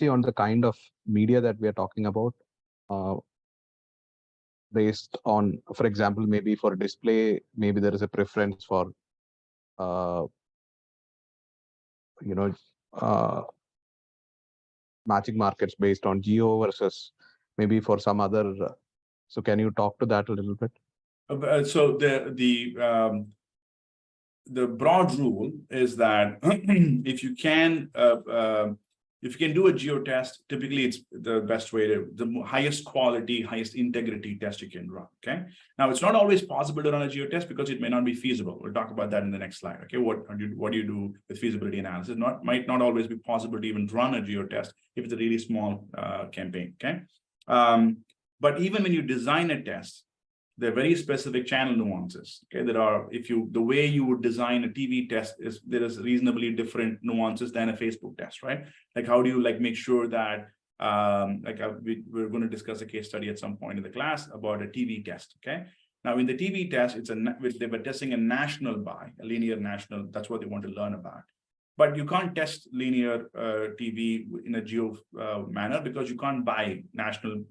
on the kind of media that we are talking about, based on, for example, maybe for display, maybe there is a preference for, matching markets based on geo versus maybe for some other. So can you talk to that a little bit? So the broad rule is that if you can do a geo test, typically it's the best way to the highest quality, highest integrity test you can run. Okay. Now it's not always possible to run a geo test because it may not be feasible. We'll talk about that in the next slide. Okay. What do you do with feasibility analysis? Might not always be possible to even run a geo test if it's a really small campaign. Okay. But even when you design a test, there are very specific channel nuances. Okay, the way you would design a TV test there is reasonably different nuances than a Facebook test, right? Like how do you make sure that we're going to discuss a case study at some point in the class about a TV test. Okay, now in the TV test, they were testing a national buy, a linear national. That's what they want to learn about. But you can't test linear TV in a geo manner because you can't buy national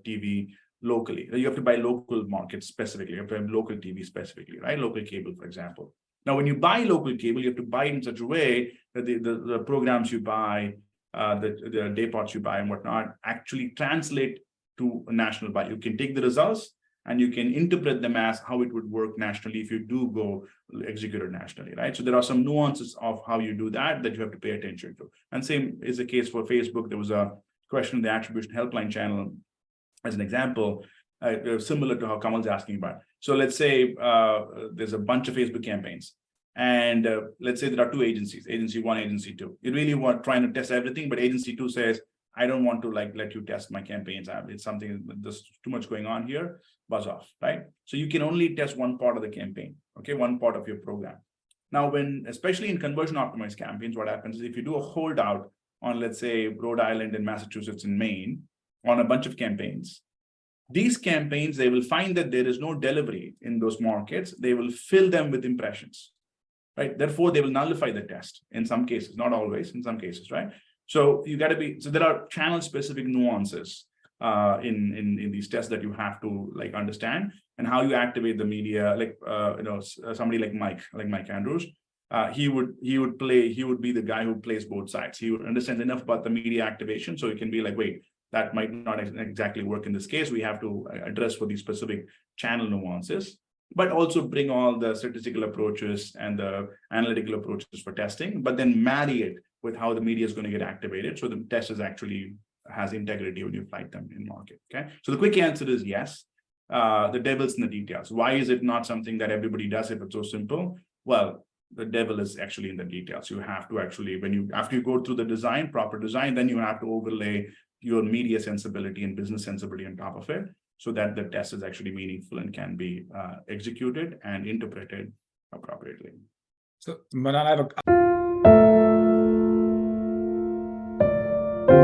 TV locally. You have to buy local markets specifically. You have to have local TV specifically, right? Local cable, for example. Now, when you buy local cable, you have to buy it in such a way that the programs you buy, the day parts you buy and whatnot, actually translate to a national buy. You can take the results and you can interpret them as how it would work nationally if you do go execute it nationally, right? So there are some nuances of how you do that you have to pay attention to. And same is the case for Facebook. There was a question in the attribution helpline channel as an example, similar to how Kamal's asking about. So let's say there's a bunch of Facebook campaigns, and let's say there are two agencies, agency one, agency two. You really want trying to test everything, but agency two says, I don't want to let you test my campaigns. It's something, there's too much going on here, buzz off, right? So you can only test one part of the campaign, okay, one part of your program. Now, especially in conversion optimized campaigns, what happens is if you do a holdout on, let's say, Rhode Island and Massachusetts and Maine, on a bunch of campaigns. These campaigns, they will find that there is no delivery in those markets. They will fill them with impressions, right? Therefore, they will nullify the test in some cases, not always, in some cases, right? So there are channel-specific nuances in these tests that you have to understand, and how you activate the media. Somebody like Mike Andrews, he would be the guy who plays both sides. He would understand enough about the media activation, so he can be like, wait, that might not exactly work in this case. We have to address for these specific channel nuances, but also bring all the statistical approaches and the analytical approaches for testing, but then marry it with how the media is going to get activated. So the test has integrity when you flight them in market. Okay. So the quick answer is yes. The devil's in the details. Why is it not something that everybody does if it's so simple? Well, the devil is actually in the details. You have to actually, after you go through the proper design, then you have to overlay your media sensibility and business sensibility on top of it, so that the test is actually meaningful and can be executed and interpreted appropriately. So, Manan, I have a